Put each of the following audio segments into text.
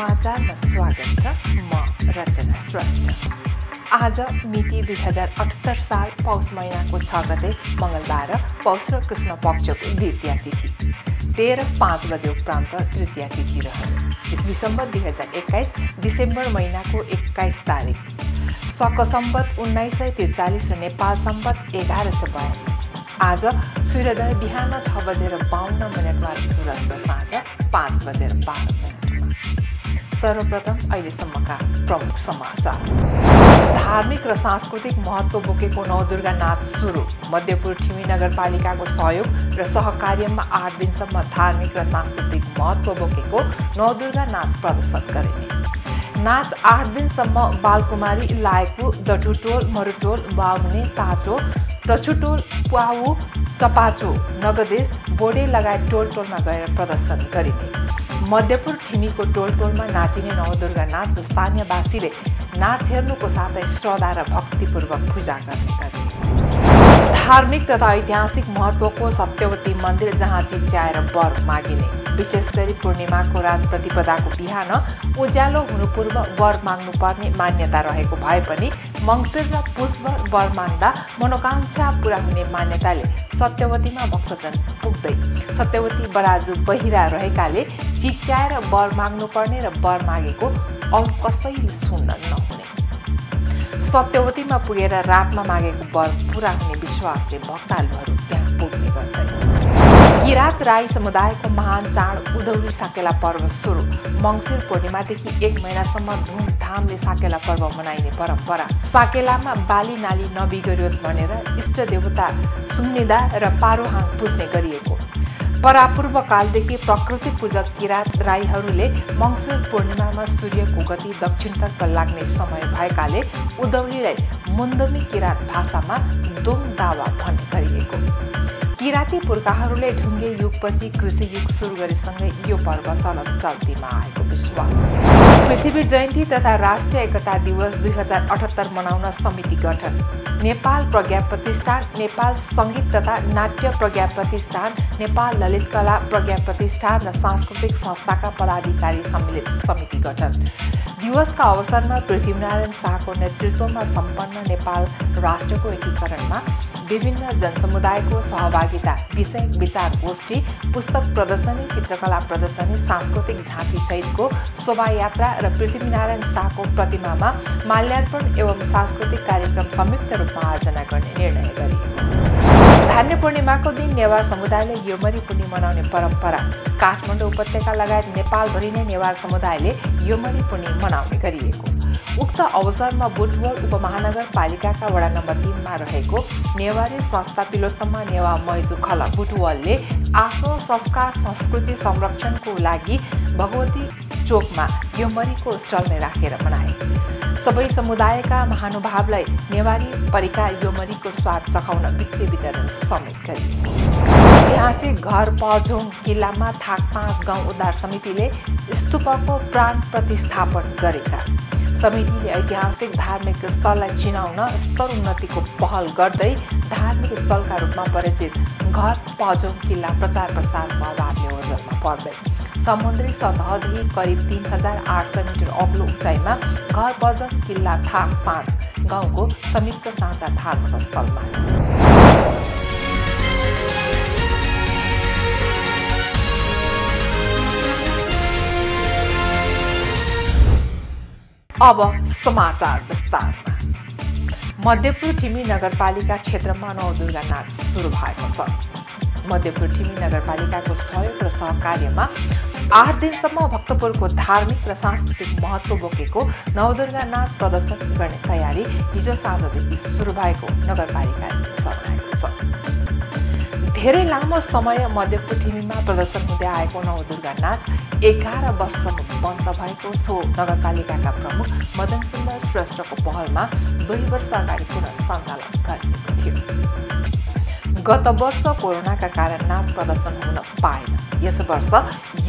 समाचारमा स्वागत छ। म रचना श्रेष्ठ। आज मिति 2078 साल पौष महिनाको 6 गते मंगलबार पौष र कृष्ण पक्षको द्वितीया तिथि 13:05 बजे उपरान्त तृतीया तिथि रहने। ईस्वी सम्वत 2021 डिसेम्बर महिनाको 21 तारिक शक सम्वत 1943 र नेपाल सम्वत 1142। आज सूर्योदय बिहान 6:52 सूर्यास्त साँझ 5:12। सर्वप्रथम अहिलेसम्मका प्रमुख समाचार। धार्मिक र सांस्कृतिक महत्त्व बोकेको नवदुर्गा नाच सुरु। मध्यपुर ठिमी नगरपालिकाको सहयोग र सहकार्यमा 8 दिनसम्म धार्मिक र सांस्कृतिक महत्त्व बोकेको नवदुर्गा नाच प्रदर्शन गरिने। नाच 8 दिनसम्म बालकुमारी, लायकु, दठुटोल, मरुटोल, बाहुने, ताचो, रछुटोल, पुवाउ, चपाचो, नगदेश, बोडे लगायत टोलमा गएर प्रदर्शन गरिने। मध्यपुर ठिमीको टोलमा नाचिने नवदुर्गा नाच स्थानीयवासीले नाच हेर्नुको साथै श्रद्धा र भक्तिपूर्वक पूजा गर्ने गरे। धार्मिक तथा ऐतिहासिक महत्त्वको सत्यवती मन्दिर जहाँ चिच्याएर वर मागिने। विशेष गरी पूर्णिमाको रात प्रतिपदाको बिहान उज्यालो हुनु पूर्व वर माग्नुपर्ने मान्यता रहेको भए पनि मङ्सिर र पुसभर वर माग्दा मनोकांक्षा पूरा हुने मान्यताले सत्यवतीमा भक्तजन पुग्दै सत्यवती बराजु बहिरा रहेकाले चिच्याएर वर माग्नुपर्ने र वर मागेको अरू कसैले सुन्न नहुने। सत्यवतीमा पुगेर रातमा मागेको वर पूरा हुने विश्वासले भक्तालुहरू त्यहाँ पुग्ने गर्छन्। किरात राई समुदायको महान चाड उधौली साकेला पर्व सुरु। मङ्सिर पूर्णिमादेखि 1 महिनासम्म धुमधामले साकेला पर्व मनाइने परम्परा। साकेलामा बाली नाली नबिगरियोस् भनेर इष्ट देवता सुम्निदा र पारोहाङ पुज्ने गरिएको। परापूर्व कालदेखि प्रकृति पूजक किरात राईहरूले मङ्सिर पूर्णिमामा सूर्यको गति दक्षिणतर्फ लाग्ने समय भएकाले उधौलीलाई मुन्दमी किरात भाषामा दोङ दावा भन्ने गरिएको। किराती पुर्खाहरूले ढुङ्गे युगपछि कृषि युग सुरु गरेसँगै यो पर्व चल्तीमा आएको विश्वास। पृथ्वी जयन्ती तथा राष्ट्रिय एकता दिवस 2078 मनाउन समिति गठन। नेपाल प्रज्ञा प्रतिष्ठान, नेपाल सङ्गीत तथा नाट्य प्रज्ञा प्रतिष्ठान, नेपाल ललित कला प्रज्ञा प्रतिष्ठान र सांस्कृतिक संस्थाका पदाधिकारी सम्मिलित समिति गठन। दिवसका अवसरमा पृथ्वीनारायण शाहको नेतृत्वमा सम्पन्न नेपाल राष्ट्रको एकीकरणमा विभिन्न जनसमुदायको सहभागिता, विषय विचार गोष्ठी, पुस्तक प्रदर्शनी, चित्रकला प्रदर्शनी, सांस्कृतिक झाँकी सहितको शोभायात्रा र पृथ्वीनारायण शाहको प्रतिमामा माल्यार्पण एवं सांस्कृतिक कार्यक्रम संयुक्त रूपमा आयोजना गर्ने निर्णय गरिएको। धान्य पूर्णिमाको दिन नेवार समुदायले योमरी पूर्णि मनाउने परम्परा। काठमाडौँ उपत्यका लगायत नेपालभरि नै नेवार समुदायले योमरी पूर्णि मनाउने गरिएको। उक्त अवसरमा बुटवल उपमहानगरपालिकाका वडा नम्बर 3 मा रहेको नेवारी संस्था तिलोत्तमा नेवा मैजु खल बुटवलले आफ्नो संस्कार संस्कृति संरक्षणको लागि भगवती चोकमा योमरीको स्टल नै राखेर मनाए। सबै समुदायका महानुभावलाई नेवारी परिका योमरीको स्वाद चखाउन वित्तीय वितरण समेत गरियो। ऐतिहासिक घर पझोङ किल्लामा थाक 5 गाउँ उद्धार समितिले स्तूपको प्राण प्रतिस्थापन गरेका। समितिले ऐतिहासिक धार्मिक स्थललाई चिनाउन स्तर उन्नतिको पहल गर्दै धार्मिक स्थलका रूपमा परिचित घर पझोङ किल्ला प्रचार प्रसारको अभावले ओझलमा पर्दै समुद्री सतहदेखि करिब 3800 मिटर अग्लो उचाइमा घर पझोङ किल्ला थाक 5 गाउँको संयुक्त साझा धार्मिक स्थलमा। अब समाचार विस्तारमा। मध्यपुर ठिमी नगरपालिका क्षेत्रमा नवदुर्गा नाच सुरु भएको छ। मध्यपुर ठिमी नगरपालिकाको सहयोग र सहकार्यमा 8 दिनसम्म भक्तपुरको धार्मिक र सांस्कृतिक महत्त्व बोकेको नवदुर्गा नाच प्रदर्शन गर्ने तयारी हिजो साँझदेखि सुरु भएको नगरपालिकाले बताएको छ। धेरै लामो समय मध्यपुर ठिमीमा प्रदर्शन हुँदै आएको नवदुर्गा नाच 11 वर्षसम्म बन्द भएको सो नगरपालिकाका प्रमुख मदन सुन्दर श्रेष्ठको पहलमा 2 वर्ष अगाडि पुनः सञ्चालन गरिएको थियो। गत वर्ष कोरोनाका कारण नाच प्रदर्शन हुन पाएन। यस वर्ष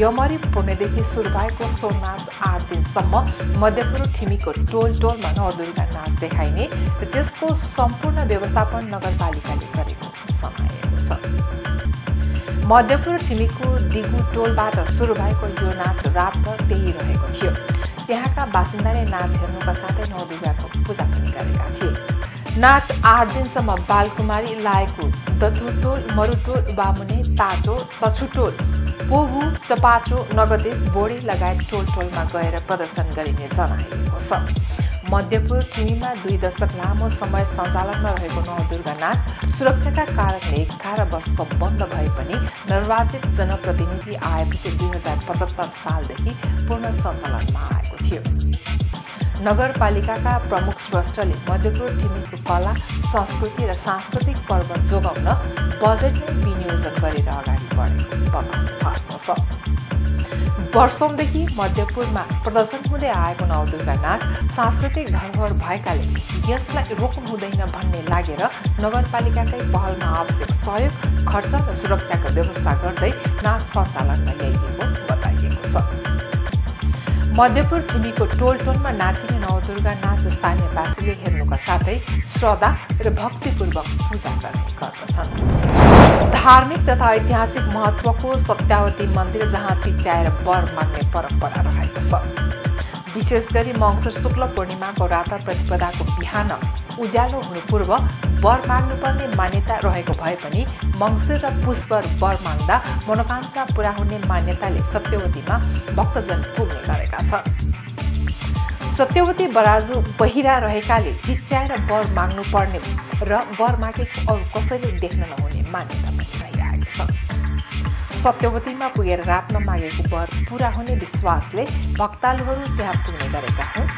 यमरी पूर्णिदेखि सुरु भएको सो नाच 8 दिनसम्म मध्यपुर ठिमीको टोलमा नवदुर्गा नाच देखाइने र त्यसको सम्पूर्ण व्यवस्थापन नगरपालिकाले गरेको समाएको छ। मध्यपुर छिमेकको दिगु टोलबाट सुरु भएको यो नाच रातभर त्यही रहेको थियो। त्यहाँका बासिन्दाले नाच हेर्नुका साथै नवदुर्गाको पूजा पनि गरेका थिए। नाच 8 दिनसम्म बालकुमारी लाएको दथुटोल, मरुटोल, बामुने, ताचो, तछुटोल, पोहु, चपाचो, नगदेश, बोडी लगायत टोलमा गएर प्रदर्शन गरिने जनाइएको छ। मध्यपुर छिमीमा 2 दशक लामो समय सञ्चालनमा रहेको नवदुर्गा नाच सुरक्षाका कारणले 11 वर्ष बन्द भए पनि निर्वाचित जनप्रतिनिधि आएपछि 2075 सालदेखि पुनः सञ्चालनमा आएको थियो। नगरपालिकाका प्रमुख स्रष्टाले मध्यपुर छिमीको कला, संस्कृति र सांस्कृतिक पर्व जोगाउन बजेटमै विनियोजन गरेर अगाडि बढेको बताउनु भएको छ। वर्षौंदेखि मध्यपुरमा प्रदर्शन हुँदै आएको नवदुर्गा नाच सांस्कृतिक धरोहर भएकाले यसलाई रोक्नु हुँदैन भन्ने लागेर नगरपालिकाकै पहलमा आवश्यक सहयोग, खर्च र सुरक्षाको व्यवस्था गर्दै नाच सञ्चालनमा ल्याइएको बताइएको छ। मध्यपुर छिमीको टोलमा नाचिने नवदुर्गा नाच स्थानीयवासीले हेर्नुका साथै श्रद्धा र भक्तिपूर्वक पूजा गर्ने गर्दछन्। धार्मिक तथा ऐतिहासिक महत्त्वको सत्यावती मन्दिर जहाँ चिच्याएर वर माग्ने परम्परा रहेको छ। विशेष गरी मङ्सिर शुक्ल पूर्णिमाको रात प्रतिपदाको बिहान उज्यालो हुनु पूर्व वर माग्नुपर्ने मान्यता रहेको भए पनि मङ्सिर र पुष्पर वर माग्दा मनोकांक्षा पूरा हुने मान्यताले सत्यवतीमा भक्तजन पुग्ने गरेका छन्। सत्यवती बराजु बहिरा रहेकाले चिच्याएर वर माग्नुपर्ने र वर मागेको अरू कसैले देख्न नहुने मान्यता पनि रहिरहेको छ। सत्यवतीमा पुगेर रातमा मागेको वर पूरा हुने विश्वासले भक्तालुहरू त्यहाँ पुग्ने गरेका हुन्।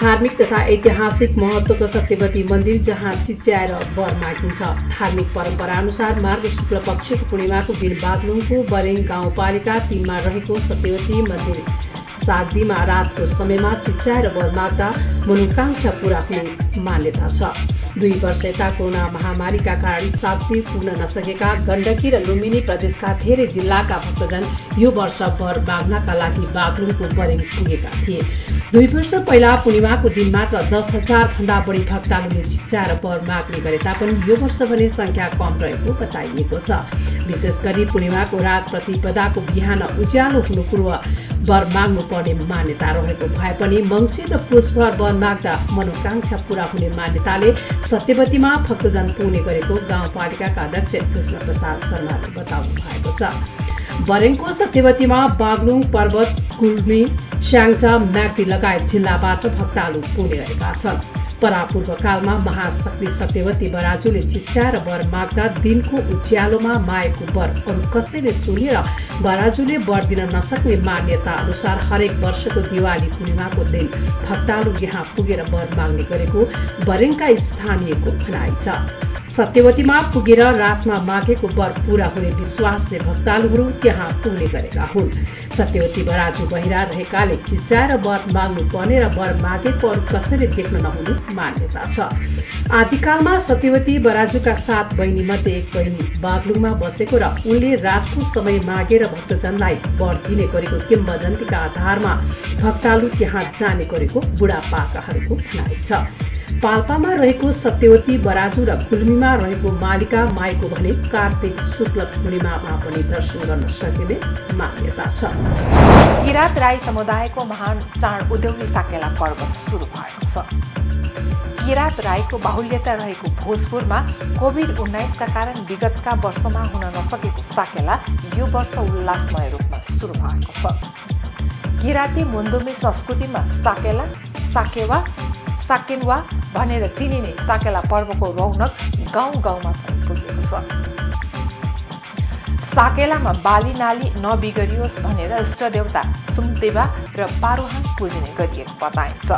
धार्मिक तथा ऐतिहासिक महत्त्वको सत्यवती मन्दिर जहाँ चिच्याएर वर मागिन्छ। धार्मिक परम्परा अनुसार मार्ग शुक्ल पक्षको पूर्णिमाको दिन बागलुङको बरेङ गाउँपालिका 3 मा रहेको सत्यवती मन्दिर साग्दीमा रातको समयमा चिच्याएर वर माग्दा मनोकांक्षा पूरा हुने मान्यता छ। 2 वर्ष यता कोरोना महामारीका कारण साग्दी पुग्न नसकेका गण्डकी र लुम्बिनी प्रदेशका धेरै जिल्लाका भक्तजन यो वर्ष वर माग्नका लागि बागलुङको बरेङ पुगेका थिए। 2 वर्ष पहिला पूर्णिमाको दिन मात्र 10,000 भन्दा बढी भक्तालुले चिच्याएर वर माग्ने गरे तापनि यो वर्ष भने संख्या कम रहेको बताइएको छ। विशेष गरी पूर्णिमाको रात प्रतिपदाको बिहान उज्यालो हुनु पूर्व वर माग्नु पर्ने मान्यता रहेको भए पनि मङ्सिर र पुष्पर वर माग्दा मनोकांक्षा पूरा हुने मान्यताले सत्यवतीमा भक्तजन पुग्ने गरेको गाउँपालिकाका अध्यक्ष कृष्ण प्रसाद शर्माले बताउनु भएको छ। बरेङको सत्यवतीमा बागलुङ, पर्वत, गुल्मी, स्याङ्जा, म्याग्दी लगायत जिल्लाबाट भक्तालु पुग्ने गरेका छन्। परापूर्व कालमा महाशक्ति सत्यवती बराजुले चिच्याएर वर माग्दा दिनको उज्यालोमा मागेको वर अरू कसैले सुनेर बराजुले वर दिन नसक्ने मान्यता अनुसार हरेक वर्षको दिवाली पूर्णिमाको दिन भक्तालु यहाँ पुगेर वर माग्ने गरेको बरेङका स्थानीयको भनाइ छ। सत्यवतीमा पुगेर रातमा मागेको वर पूरा हुने विश्वासले भक्तालुहरू त्यहाँ पुग्ने गरेका हुन्। सत्यवती बराजु बहिरा रहेकाले चिच्याएर वर माग्नु पर्ने र वर मागेको अरू कसैले देख्न नहुने मान्यता छ। आदिकालमा सत्यवती बराजुका 7 बहिनी मध्ये एक बहिनी बागलुङमा बसेको र उनले रातको समय मागेर भक्तजनलाई वर दिने गरेको किम्वदन्तीका आधारमा भक्तालु त्यहाँ जाने गरेको बुढापाकाहरूको भनाइ छ। पाल्पामा रहेको सत्यवती बराजु र गुल्मीमा रहेको मालिका माईको भने कार्तिक शुक्ल पूर्णिमामा पनि दर्शन गर्न सकिने मान्यता छ। किरात राई समुदायको महान चाड उधौली साकेला पर्व सुरु भएको छ। किरात राईको बाहुल्यता रहेको भोजपुरमा कोभिड-19 का कारण विगतका वर्षमा हुन नसकेको साकेला यो वर्ष उल्लासमय रूपमा सुरु भएको छ। किराती मुन्दुमी संस्कृतिमा साकेला, साकेवा, साकेन्वा भनेर चिनिने साकेला पर्वको रौनक गाउँ गाउँमा पुगेको छ। साकेलामा बाली नाली नबिगरियोस् भनेर इष्टदेवता सुमदेवा र पारुहाङ पुजिने गरिएको बताइन्छ।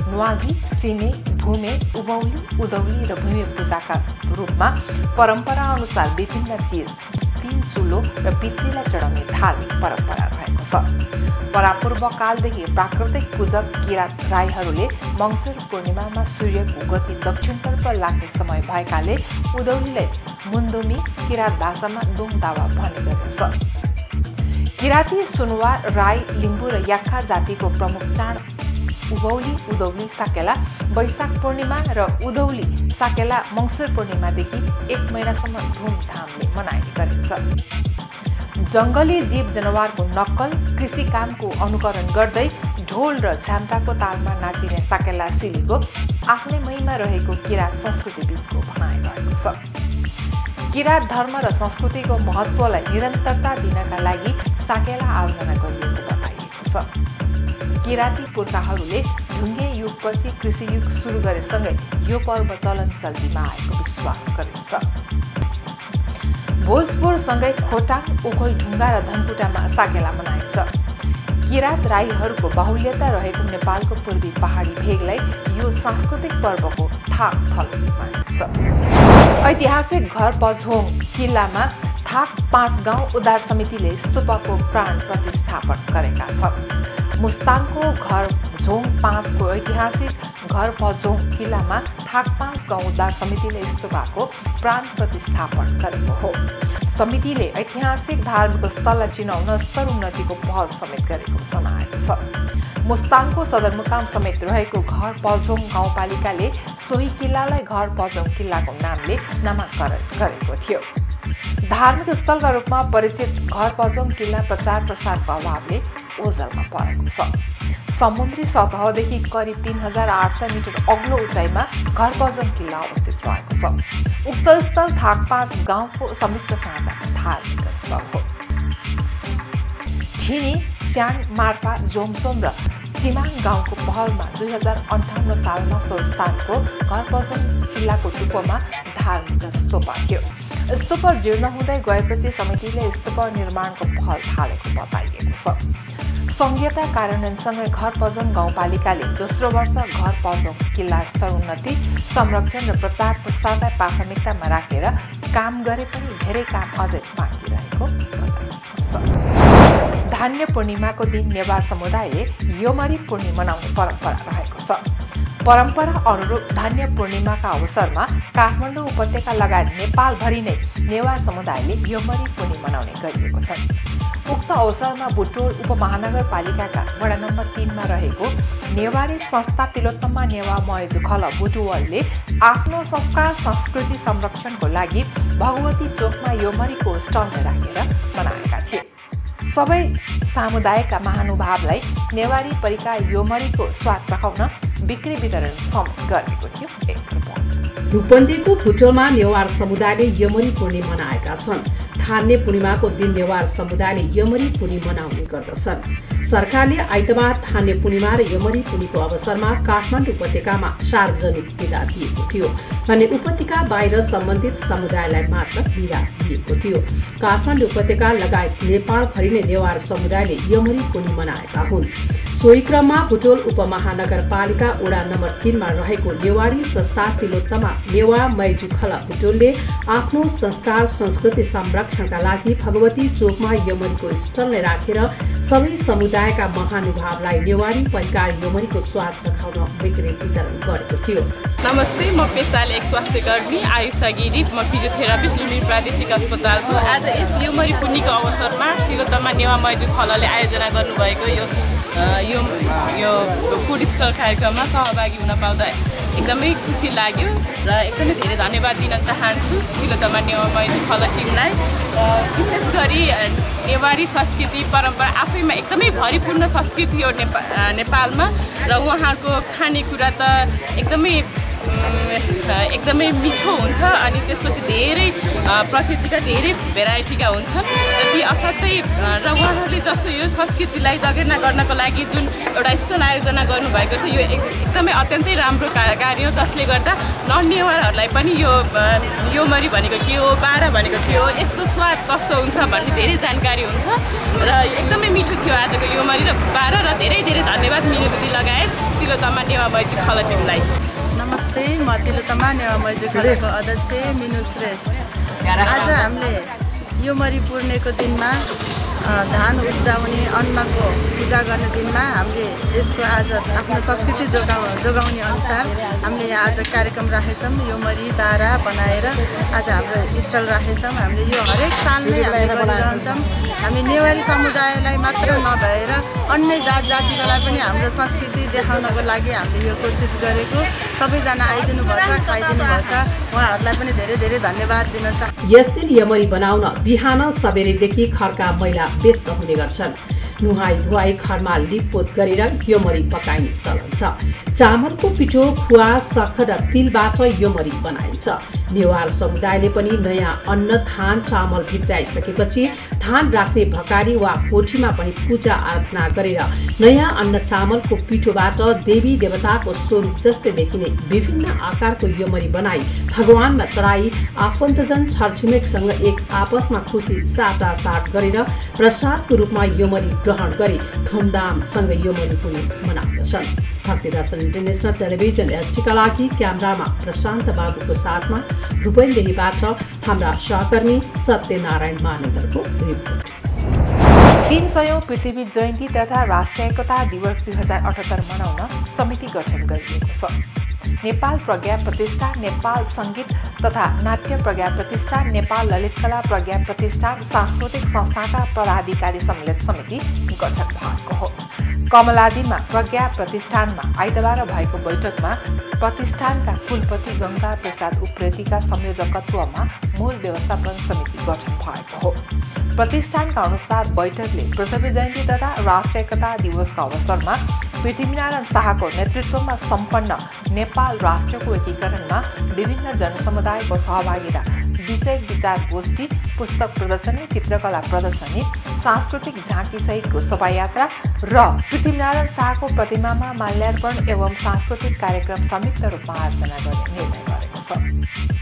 नुवागी, सिमे, भूमे, उभौली, उधौली र भूमि पूजाका रूपमा परम्परा अनुसार विभिन्न चिज, 3 चुलो र पितृलाई चढाउने धार्मिक परम्परा रहेको छ। परापूर्व कालदेखि प्राकृतिक पूजक किरात राईहरूले मङ्सिर पूर्णिमामा सूर्यको गति दक्षिणतर्फ लाग्ने समय भएकाले उधौलीलाई मुन्दुमी किरात भाषामा दोङदावा भन्ने गरिन्छ। किराती, सुनवार, राई, लिम्बू र याक्खा जातिको प्रमुख चाड उभौली उधौली साकेला वैशाख पूर्णिमा र उधौली साकेला मङ्सिर पूर्णिमादेखि 1 महिनासम्म धुमधामले मनाइने गरिन्छ। जङ्गली जीव जनावरको नक्कल कृषि कामको अनुकरण गर्दै ढोल र झ्याम्टाको तालमा नाचिने साकेला सिलीको आफ्नै महिमा रहेको किराँत संस्कृति बीचको भनाइ रहेको छ। किराँत धर्म र संस्कृतिको महत्त्वलाई निरन्तरता दिनका लागि साकेला आयोजना गरिएको बताइएको छ। किराँती पुर्खाहरूले ढुङ्गे युगपछि कृषि युग सुरु गरेसँगै यो पर्व चलन चल्तीमा आएको विश्वास गरिन्छ। भोजपुरसँगै खोटाङ, ओखलढुङ्गा र धनकुटामा साकेला मनाइन्छ। किराँत राईहरूको बाहुल्यता रहेको नेपालको पूर्वी पहाडी भेगलाई यो सांस्कृतिक पर्वको थाक थल मानिन्छ। ऐतिहासिक घर पझोङ किल्लामा थाक 5 गाउँ उद्धार समितिले स्तूपको प्राण प्रतिस्थापन गरेका छन्। मुस्ताङको घर झोङ 5 को ऐतिहासिक घर पझोङ किल्लामा थाक 5 गाउँ उद्धार समितिले स्तूपको प्राण प्रतिस्थापन गरेको हो। समितिले ऐतिहासिक धार्मिक स्थललाई चिनाउन स्तरोन्नतिको पहल समेत गरेको जनाएको छ। मुस्ताङको सदरमुकाम समेत रहेको घर पझोङ गाउँपालिकाले सोही किल्लालाई घर पझोङ किल्लाको नामले नामाकरण गरेको थियो। धार्मिक स्थलका रूपमा परिचित घर पझोङ किल्ला प्रचार प्रसारको अभावले ओझलमा परेको छ। समुद्री सतहदेखि करिब 3800 मिटर अग्लो उचाइमा घर पझोङ किल्ला अवस्थित रहेको छ। उक्त स्थल थाक 5 गाउँको संयुक्त साझा धार्मिक स्थल हो। ठिनी, स्याङ, मार्फा, जोमसोम र चिमाङ गाउँको पहलमा 2058 सालमा सो स्थानको घर पझोङ किल्लाको टुप्पोमा धार्मिक स्तूप थियो। स्तूप जीर्ण हुँदै गएपछि समितिले स्तूप निर्माणको पहल थालेको बताइएको छ। संघीयता कार्यान्वयनसँगै घर पझोङ गाउँपालिकाले दोस्रो वर्ष घर पझोङ किल्ला स्तरोन्नति, संरक्षण र प्रचार प्रसारलाई प्राथमिकतामा राखेर काम गरे पनि धेरै काम अझै बाँकी रहेको बताइएको छ। धान्य पूर्णिमाको दिन नेवार समुदायले योमरी पूर्णि मनाउने परम्परा रहेको छ। परम्परा अनुरूप धान्य पूर्णिमाका अवसरमा काठमाडौँ उपत्यका लगायत नेपालभरि नै नेवार समुदायले योमरी पूर्णि मनाउने गरिएको छ। उक्त अवसरमा बुटोल उपमहानगरपालिकाका वडा नम्बर 3 मा रहेको नेवारी संस्था तिलोत्तमा नेवा मयजु खल बुटुवलले आफ्नो संस्कार संस्कृति संरक्षणको लागि भगवती चोकमा योमरीको स्टल राखेर मनाएका थिए। सबै समुदायका महानुभावलाई नेवारी परिकार योमरीको स्वाद चखाउन बिक्री वितरण समेत गरेको थियो। रूपन्देहीको बुटोलमा नेवार समुदायले यमरी पूर्णि मनाएका छन्। धान्य पूर्णिमाको दिन नेवार समुदायले यमरी पूर्णि मनाउने गर्दछन्। सरकारले आइतबार धान्य पूर्णिमा र यमरी पूर्णिको अवसरमा काठमाडौँ उपत्यकामा सार्वजनिक बिदा दिएको थियो भने उपत्यका बाहिर सम्बन्धित समुदायलाई मात्र बिदा दिएको थियो। काठमाडौँ उपत्यका लगायत नेपालभरि नै नेवार समुदायले यमरी पूर्णि मनाएका हुन्। सोही क्रममा बुटोल उपमहानगरपालिका वडा नम्बर 3 मा रहेको नेवारी संस्था तिलोत्तमा नेवा मयजु खल बुटोलले आफ्नो संस्कार संस्कृति संरक्षणका लागि भगवती चोकमा यमरीको स्टललाई राखेर सबै समुदायका महानुभावलाई नेवारी परिकार यमरीको स्वाद चखाउन बिक्री वितरण गरेको थियो। नमस्ते, म पेसाले एक स्वास्थ्य कर्मी आयुषा गिरी, म फिजियोथेरापिस्ट लुम्बिनी प्रादेशिक अस्पतालको। आज यस यमरी पूर्णिको अवसरमा तिलोत्तमा नेवा मयजु खलले आयोजना गर्नुभएको यो फुड स्टल कार्यक्रममा सहभागी हुन पाउँदा एकदमै खुसी लाग्यो र एकदमै धेरै धन्यवाद दिन चाहन्छु तिलोत्तमा नेवा मयजु खल टिमलाई। विशेष गरी नेवारी संस्कृति परम्परा आफैमा एकदमै भरिपूर्ण संस्कृति हो नेपालमा र उहाँको खानेकुरा त एकदमै मिठो हुन्छ अनि त्यसपछि धेरै प्रकृतिका धेरै भेराइटीका हुन्छन् र ती असाध्यै र उहाँहरूले जस्तो यो संस्कृतिलाई जगेर्ना गर्नको लागि जुन एउटा स्टल आयोजना गर्नुभएको छ यो एकदमै अत्यन्तै राम्रो कार्य हो जसले गर्दा नन-नेवारहरूलाई पनि योमरी भनेको के हो, बारा भनेको के हो, यसको स्वाद कस्तो हुन्छ भन्ने धेरै जानकारी हुन्छ र एकदमै मिठो थियो आजको योमरी र बारा र धेरै धेरै धन्यवाद मिनुबुद्धि लगायत तिलोत्तमा नेवा मयजु खल टिमलाई। नमस्ते, म तिलोत्तमा नेवा मयजु खलको अध्यक्ष मिनु श्रेष्ठ। आज हामीले योमरी पूर्णिको दिनमा धान उब्जाउने अन्नको पूजा गर्ने दिनमा हामीले यसको आज आफ्नो संस्कृति जोगाउने अनुसार हामीले आज कार्यक्रम राखेछौँ। योमरी बारा बनाएर आज हाम्रो स्टल राखेछौँ। हामीले यो हरेक साल नै हामीले गरिरहन्छौँ। हामी नेवारी समुदायलाई मात्र नभएर अन्य जात जातिलाई पनि हाम्रो संस्कृति देखाउनको लागि हामीले यो कोसिस गरेको। सबैजना आइदिनु भएछ, खाइदिनु भएछ, उहाँहरूलाई पनि धेरै धेरै धन्यवाद दिन चाहन्छु। यस दिन यमरी बनाउन बिहान सबेरैदेखि घरका महिला व्यस्त हुने गर्छन्। नुहाई धुवाई घरमा लिपपोत गरेर यमरी पकाइने चलन छ। चामलको पिठो, खुवा, सक्खर र तिलबाट यमरी बनाइन्छ। नेवार समुदायले पनि नयाँ अन्न धान चामल भित्राइसकेपछि धान राख्ने भकारी वा कोठीमा पनि पूजा आराधना गरेर नयाँ अन्न चामलको पिठोबाट देवी देवताको स्वरूप जस्तै देखिने विभिन्न आकारको यमरी बनाई भगवानमा चढाई आफन्तजन छरछिमेकसँग एक आपसमा खुसी साटासाट गरेर प्रसादको रूपमा यमरी ग्रहण गरी धुमधामसँग यमरी पनि मनाउँदछन्। भक्ति दर्शन इन्टरनेसनल टेलिभिजन एसटीका लागि क्यामेरामा प्रशान्त बाबुको साथमा रूपन्देहीबाट हाम्रा सहकर्मी सत्यनारायण मानन्दरको रिपोर्ट। 300औं पृथ्वी जयन्ती तथा राष्ट्रिय एकता दिवस 2078 मनाउन समिति गठन गरिएको छ। नेपाल प्रज्ञा प्रतिष्ठान, नेपाल सङ्गीत तथा नाट्य प्रज्ञा प्रतिष्ठान, नेपाल ललित कला प्रज्ञा प्रतिष्ठान, सांस्कृतिक संस्थाका पदाधिकारी सम्मिलित समिति गठन भएको हो। कमलादीमा प्रज्ञा प्रतिष्ठानमा आइतबार भएको बैठकमा प्रतिष्ठानका कुलपति गंगा प्रसाद उप्रेतीका संयोजकत्वमा मूल व्यवस्थापन समिति गठन भएको हो। प्रतिष्ठानका अनुसार बैठकले पृथ्वी जयन्ती तथा राष्ट्रिय एकता दिवसका अवसरमा पृथ्वीनारायण शाहको नेतृत्वमा सम्पन्न नेपाल राष्ट्रको एकीकरणमा विभिन्न जनसमुदायको सहभागिता, विषय विचार गोष्ठी, पुस्तक प्रदर्शनी, चित्रकला प्रदर्शनी, सांस्कृतिक झाँकी सहितको शोभायात्रा र पृथ्वीनारायण शाहको प्रतिमामा माल्यार्पण एवं सांस्कृतिक कार्यक्रम संयुक्त रूपमा आयोजना गर्ने निर्णय गरेको छ।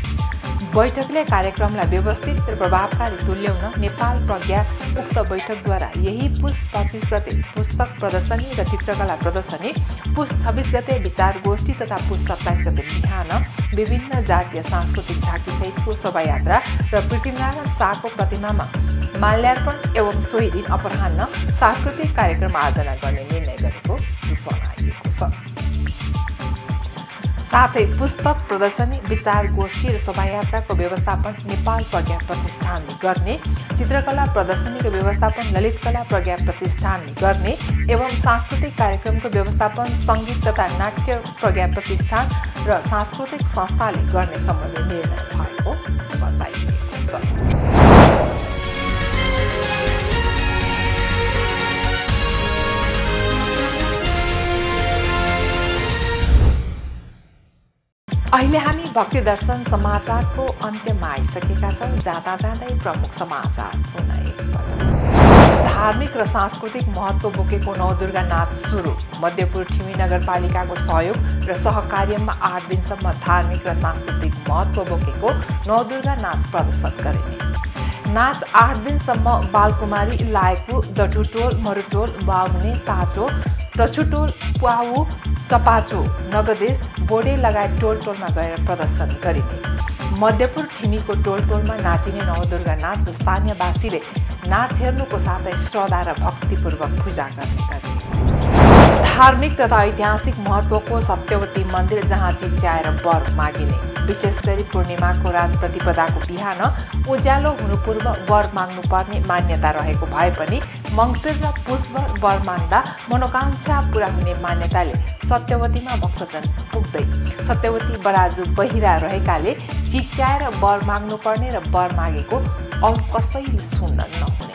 बैठकले कार्यक्रमलाई व्यवस्थित र प्रभावकारी तुल्याउन नेपाल प्रज्ञा उक्त बैठकद्वारा यही पुस 25 गते पुस्तक प्रदर्शनी र चित्रकला प्रदर्शनी, पुस 26 गते विचार गोष्ठी तथा पुस 27 गते बिहान विभिन्न जातीय सांस्कृतिक झाँकी सहितको शोभायात्रा र पृथ्वीनारायण शाहको प्रतिमामा माल्यार्पण एवं सोही दिन अपराह्न सांस्कृतिक कार्यक्रम आयोजना गर्ने निर्णय गरेको जनाइएको छ। साथै पुस्तक प्रदर्शनी, विचार गोष्ठी र शोभायात्राको व्यवस्थापन नेपाल प्रज्ञा प्रतिष्ठानले गर्ने, चित्रकला प्रदर्शनीको व्यवस्थापन ललित कला प्रज्ञा प्रतिष्ठानले गर्ने एवं सांस्कृतिक कार्यक्रमको व्यवस्थापन सङ्गीत तथा नाट्य प्रज्ञा प्रतिष्ठान र सांस्कृतिक संस्थाले गर्ने सम्बन्धी निर्णय भएको बताइएको छ। अहिले हामी भक्ति दर्शन समाचारको अन्त्यमा आइसकेका छौँ। जाँदा जाँदै प्रमुख समाचार पुनः एकपटक। धार्मिक र सांस्कृतिक महत्त्व बोकेको नवदुर्गा नाच सुरु। मध्यपुर ठिमी नगरपालिकाको सहयोग र सहकार्यमा 8 दिनसम्म धार्मिक र सांस्कृतिक महत्त्व बोकेको नवदुर्गा नाच प्रदर्शन गरिने। नाच 8 दिनसम्म बालकुमारी, लायकु, दठुटोल, मरुटोल, बाहुने, ताचो, रछुटोल, पुवाउ, चपाचो, नगदेश, बोडे लगायत टोल टोलमा गएर प्रदर्शन गरिने। मध्यपुर ठिमीको टोल टोलमा नाचिने नवदुर्गा नाच स्थानीयवासीले नाच हेर्नुको साथै श्रद्धा र भक्तिपूर्वक पूजा गर्ने। धार्मिक तथा ऐतिहासिक महत्त्वको सत्यवती मन्दिर जहाँ चिच्याएर वर मागिने। विशेष गरी पूर्णिमाको रात प्रतिपदाको बिहान उज्यालो हुनु पूर्व वर माग्नुपर्ने मान्यता रहेको भए पनि मङ्सिर र पुसभर वर माग्दा मनोकांक्षा पूरा हुने मान्यताले सत्यवतीमा भक्तजन पुग्दै सत्यवती बराजु बहिरा रहेकाले चिच्याएर वर माग्नुपर्ने र वर मागेको अरू कसैले सुन्न नहुने।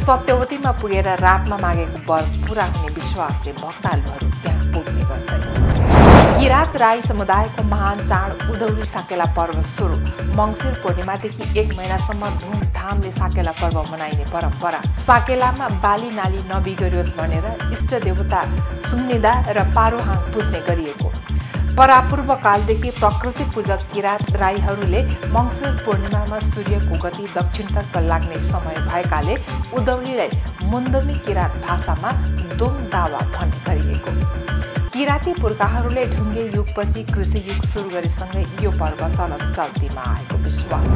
सत्यवतीमा पुगेर रातमा मागेको वर पूरा हुने विश्वासले भक्तालुहरू त्यहाँ पुग्ने गर्छन्। किरात राई समुदायको महान चाड उधौली साकेला पर्व सुरु। मङ्सिर पूर्णिमादेखि 1 महिनासम्म धुमधामले साकेला पर्व मनाइने परम्परा। साकेलामा बाली नाली नबिगरियोस् भनेर इष्ट देवता सुम्निदा र पारोहाङ पुज्ने गरिएको। परापूर्व कालदेखि प्रकृति पूजक किरात राईहरूले मङ्सिर पूर्णिमामा सूर्यको गति दक्षिणतर्फ लाग्ने समय भएकाले उधौलीलाई मुन्दमी किरात भाषामा दोङ दावा भन्ने गरिएको। किराती पुर्खाहरूले ढुङ्गे युगपछि कृषि युग सुरु गरेसँगै यो पर्व चल्तीमा आएको विश्वास।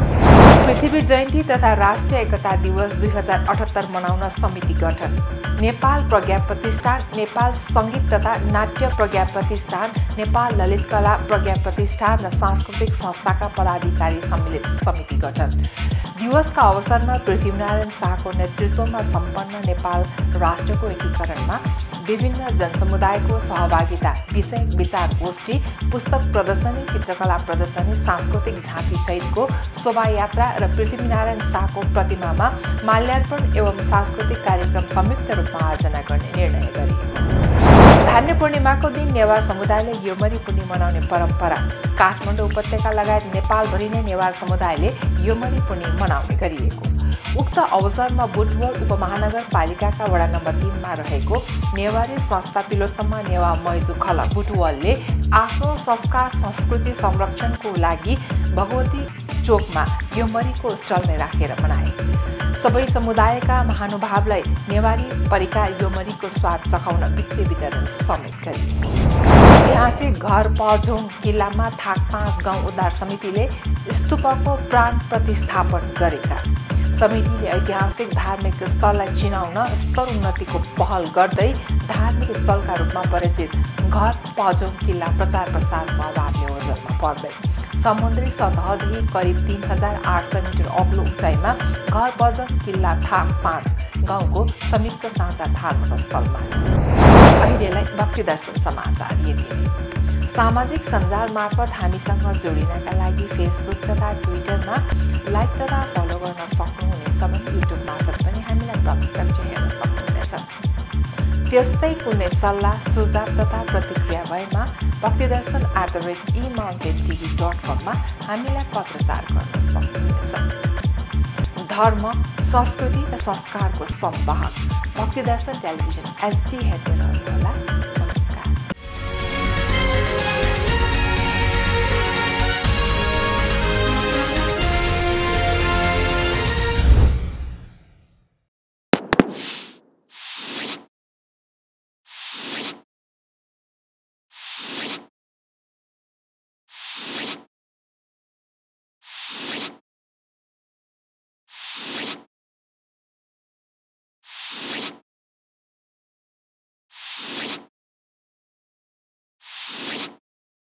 पृथ्वी जयन्ती तथा राष्ट्रिय एकता दिवस 2078 मनाउन समिति गठन। नेपाल प्रज्ञा प्रतिष्ठान, नेपाल सङ्गीत तथा नाट्य प्रज्ञा प्रतिष्ठान, नेपाल ललित कला प्रज्ञा प्रतिष्ठान र सांस्कृतिक संस्थाका पदाधिकारी सम्मिलित समिति गठन। दिवसका अवसरमा पृथ्वीनारायण शाहको नेतृत्वमा सम्पन्न नेपाल राष्ट्रको एकीकरणमा विभिन्न जनसमुदायको सहभागिता, विषय विचार गोष्ठी, पुस्तक प्रदर्शनी, चित्रकला प्रदर्शनी, सांस्कृतिक झाँकी सहितको शोभायात्रा र पृथ्वीनारायण शाहको प्रतिमामा माल्यार्पण एवं सांस्कृतिक कार्यक्रम संयुक्त रूपमा आयोजना गर्ने निर्णय गरियो। धान्य पूर्णिमाको दिन नेवार समुदायले योमरी पूर्णिमा मनाउने परम्परा। काठमाडौँ उपत्यका लगायत नेपालभरि नै नेवार समुदायले योमरी पूर्णिमा मनाउने गरिएको। उक्त अवसरमा बुटवल उपमहानगरपालिकाका वडा नम्बर 3 मा रहेको नेवारी संस्था तिलोत्तमा नेवा मैजु खल बुटवलले आफ्नो संस्कार संस्कृति संरक्षणको लागि भगवती चोकमा योमरीको स्टल नै राखेर मनाए। सबै समुदायका महानुभावलाई नेवारी परिकार योमरीको स्वाद चखाउन बिक्री वितरण समेत गरियो। ऐतिहासिक घर पझोङ किल्लामा थाक 5 गाउँ उद्धार समितिले स्तूपको प्राण प्रतिस्थापन गरेका। समितिले ऐतिहासिक धार्मिक स्थललाई चिनाउन स्तर उन्नतिको पहल गर्दै धार्मिक स्थलका रूपमा परिचित घर पझोङ किल्ला प्रचार प्रसारको अभावले ओझलमा पर्दै समुद्री सतहदेखि करिब 3800 मिटर अग्लो उचाइमा घर पझोङ किल्ला थाक 5 गाउँको संयुक्त साझा धार्मिक स्थलमा। अहिलेलाई भक्ति दर्शन समाचार यति नै। सामाजिक सञ्जाल मार्फत हामीसँग जोडिनका लागि फेसबुक तथा ट्विटरमा लाइक तथा फलो गर्न सक्नुहुनेछ भने युट्युब मार्फत पनि हामीलाई प्रत्यक्ष हेर्न सक्नुहुनेछ। त्यस्तै कुनै सल्लाह सुझाव तथा प्रतिक्रिया भएमा भक्तिदर्शन@emountaintv.com मा हामीलाई पत्रचार गर्न सक्नुहुनेछ। धर्म, संस्कृति र संस्कारको संवाहक भक्तिदर्शन टेलिभिजन HD हेर्दै रहनुहोला।